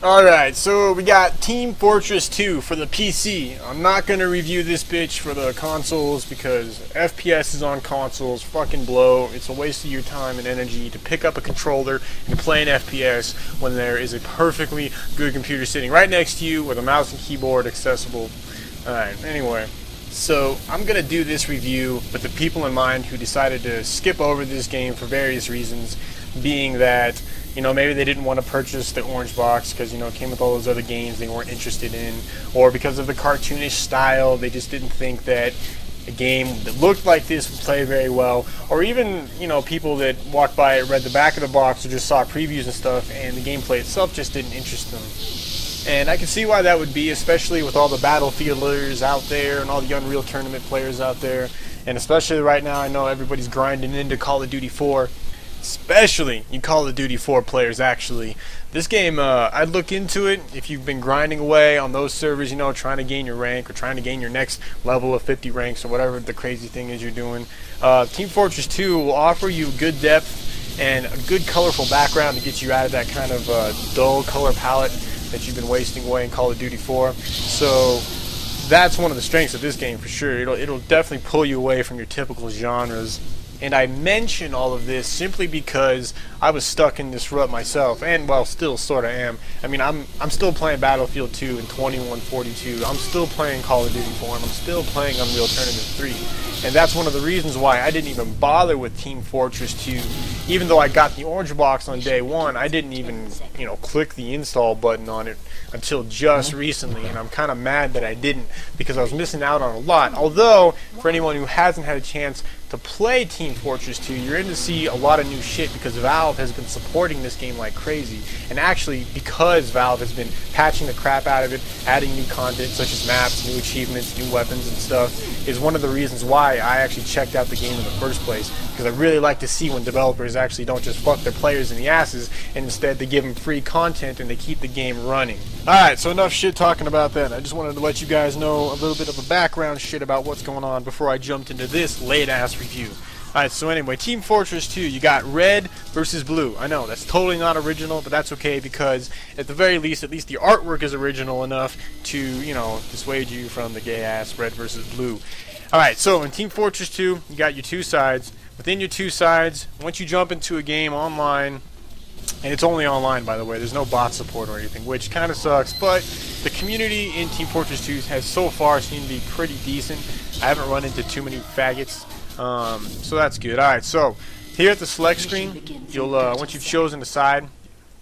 Alright, so we got Team Fortress 2 for the PC. I'm not going to review this bitch for the consoles because FPS is on consoles fucking blow. It's a waste of your time and energy to pick up a controller and play an FPS when there is a perfectly good computer sitting right next to you with a mouse and keyboard accessible. Alright, anyway. So I'm going to do this review with the people in mind who decided to skip over this game for various reasons, being that, you know, maybe they didn't want to purchase the orange box because, you know, it came with all those other games they weren't interested in, or because of the cartoonish style, they just didn't think that a game that looked like this would play very well, or even, you know, people that walked by it, read the back of the box, or just saw previews and stuff, and the gameplay itself just didn't interest them. And I can see why that would be, especially with all the Battlefielders out there and all the Unreal Tournament players out there, and especially right now I know everybody's grinding into Call of Duty 4. Especially you Call of Duty 4 players, actually. This game, I'd look into it if you've been grinding away on those servers, you know, trying to gain your rank or trying to gain your next level of 50 ranks or whatever the crazy thing is you're doing. Team Fortress 2 will offer you good depth and a good colorful background to get you out of that kind of dull color palette that you've been wasting away in Call of Duty 4. So that's one of the strengths of this game for sure. It'll definitely pull you away from your typical genres. And I mention all of this simply because I was stuck in this rut myself, and well, still sort of am. I mean, I'm still playing Battlefield 2 and 2142. I'm still playing Call of Duty 4, and I'm still playing Unreal Tournament 3. And that's one of the reasons why I didn't even bother with Team Fortress 2. Even though I got the orange box on day one, I didn't even, you know, click the install button on it until just recently, and I'm kind of mad that I didn't because I was missing out on a lot. Although, for anyone who hasn't had a chance to play Team Fortress 2, you're in to see a lot of new shit because Valve has been supporting this game like crazy. And actually, because Valve has been patching the crap out of it, adding new content such as maps, new achievements, new weapons and stuff, is one of the reasons why I actually checked out the game in the first place. Because I really like to see when developers actually don't just fuck their players in the asses, and instead they give them free content and they keep the game running. Alright, so enough shit talking about that. I just wanted to let you guys know a little bit of a background shit about what's going on before I jumped into this late-ass review. Alright, so anyway, Team Fortress 2, you got red versus blue. I know, that's totally not original, but that's okay because, at the very least, at least the artwork is original enough to, you know, dissuade you from the gay-ass red versus blue. Alright, so in Team Fortress 2, you got your two sides. Within your two sides, once you jump into a game online, and it's only online, by the way, there's no bot support or anything, which kind of sucks, but the community in Team Fortress 2 has so far seemed to be pretty decent. I haven't run into too many faggots, so that's good. Alright, so here at the select screen, you'll once you've chosen the side,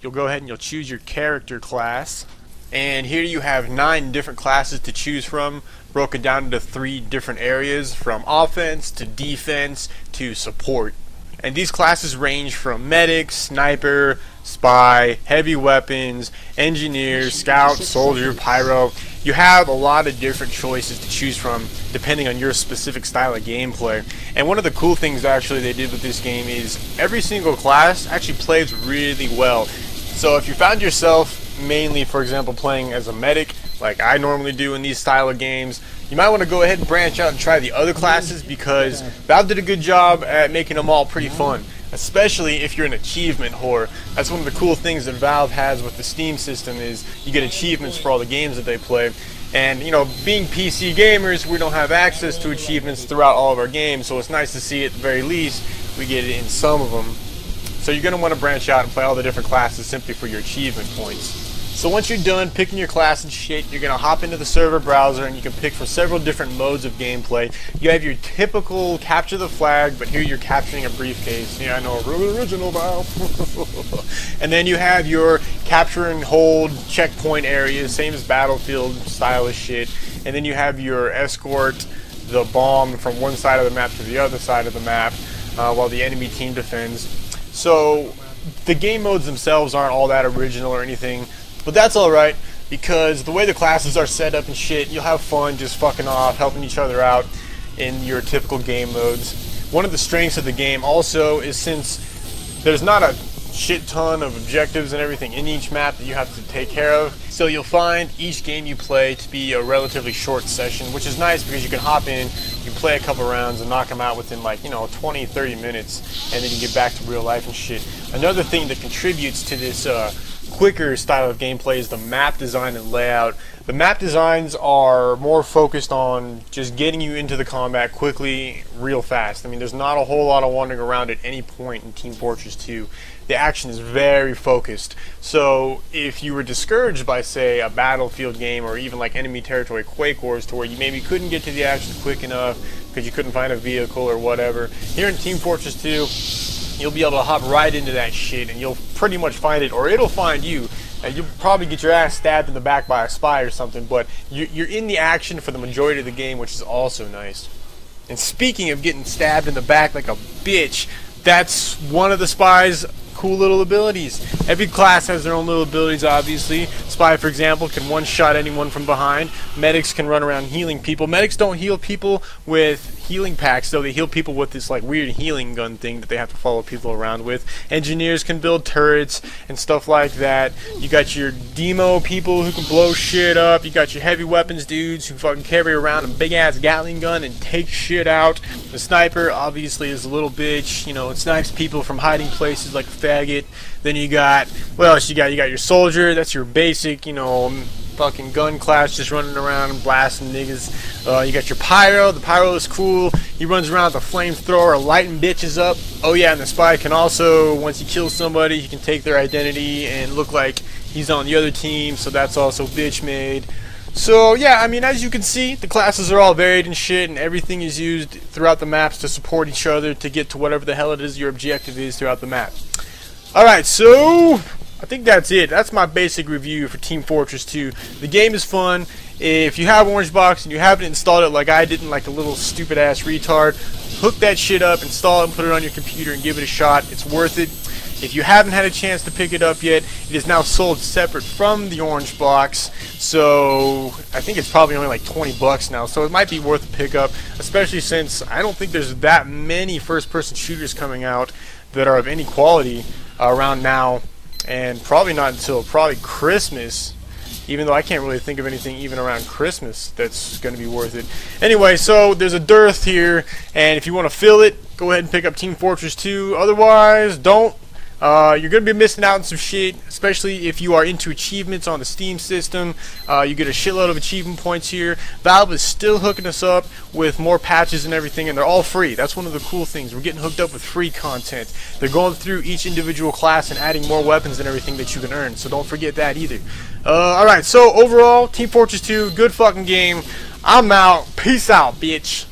you'll go ahead and you'll choose your character class. And here you have 9 different classes to choose from, broken down into 3 different areas, from offense to defense to support. And these classes range from medic, sniper, spy, heavy weapons, engineer, scout, soldier, pyro. You have a lot of different choices to choose from depending on your specific style of gameplay. And one of the cool things actually they did with this game is every single class actually plays really well. So if you found yourself mainly, for example, playing as a medic, like I normally do in these style of games, you might want to go ahead and branch out and try the other classes because Valve did a good job at making them all pretty fun, especially if you're an achievement whore. That's one of the cool things that Valve has with the Steam system is you get achievements for all the games that they play. And, you know, being PC gamers, we don't have access to achievements throughout all of our games, so it's nice to see at the very least we get it in some of them. So you're going to want to branch out and play all the different classes simply for your achievement points. So once you're done picking your class and shit, you're going to hop into the server browser and you can pick from several different modes of gameplay. You have your typical capture the flag, but here you're capturing a briefcase. Yeah, I know, really original, Valve. And then you have your capture and hold checkpoint areas, same as Battlefield stylish shit. And then you have your escort the bomb from one side of the map to the other side of the map while the enemy team defends. So the game modes themselves aren't all that original or anything, but that's alright, because the way the classes are set up and shit, you'll have fun just fucking off, helping each other out in your typical game modes. One of the strengths of the game also is since there's not a shit ton of objectives and everything in each map that you have to take care of, so you'll find each game you play to be a relatively short session, which is nice because you can hop in, you can play a couple rounds and knock them out within like, you know, 20-30 minutes, and then you get back to real life and shit. Another thing that contributes to this quicker style of gameplay is the map design and layout. The map designs are more focused on just getting you into the combat quickly, real fast. I mean, there's not a whole lot of wandering around at any point in Team Fortress 2. The action is very focused. So if you were discouraged by, say, a Battlefield game or even like Enemy Territory Quake Wars, to where you maybe couldn't get to the action quick enough because you couldn't find a vehicle or whatever, here in Team Fortress 2, you'll be able to hop right into that shit and you'll pretty much find it, or it'll find you. You'll probably get your ass stabbed in the back by a spy or something, but you're in the action for the majority of the game, which is also nice. And speaking of getting stabbed in the back like a bitch, that's one of the spy's cool little abilities. Every class has their own little abilities, obviously. Spy, for example, can one-shot anyone from behind. Medics can run around healing people. Medics don't heal people with healing packs, though. They heal people with this like weird healing gun thing that they have to follow people around with. Engineers can build turrets and stuff like that. You got your demo people who can blow shit up. You got your heavy weapons dudes who fucking carry around a big-ass Gatling gun and take shit out. The sniper, obviously, is a little bitch. You know, it snipes people from hiding places like a faggot. Then you got, what else you got? You got your soldier. That's your basic, you know, fucking gun class, just running around and blasting niggas. You got your pyro. The pyro is cool. He runs around with a flamethrower, lighting bitches up. Oh yeah, and the spy can also, once he kills somebody, he can take their identity and look like he's on the other team, so that's also bitch made. So yeah, I mean, as you can see, the classes are all varied and shit, and everything is used throughout the maps to support each other to get to whatever the hell it is your objective is throughout the map. Alright, so I think that's it. That's my basic review for Team Fortress 2. The game is fun. If you have Orange Box and you haven't installed it like I didn't, like a little stupid ass retard, hook that shit up, install it, and put it on your computer and give it a shot. It's worth it. If you haven't had a chance to pick it up yet, it is now sold separate from the Orange Box, so I think it's probably only like 20 bucks now, so it might be worth a pickup, especially since I don't think there's that many first-person shooters coming out that are of any quality around now, and probably not until probably Christmas, even though I can't really think of anything even around Christmas that's going to be worth it. Anyway, so there's a dearth here, and if you want to fill it, go ahead and pick up Team Fortress 2. Otherwise, don't. You're going to be missing out on some shit, especially if you are into achievements on the Steam system. You get a shitload of achievement points here. Valve is still hooking us up with more patches and everything, and they're all free. That's one of the cool things. We're getting hooked up with free content. They're going through each individual class and adding more weapons and everything that you can earn, so don't forget that either. Alright, so overall, Team Fortress 2, good fucking game. I'm out. Peace out, bitch.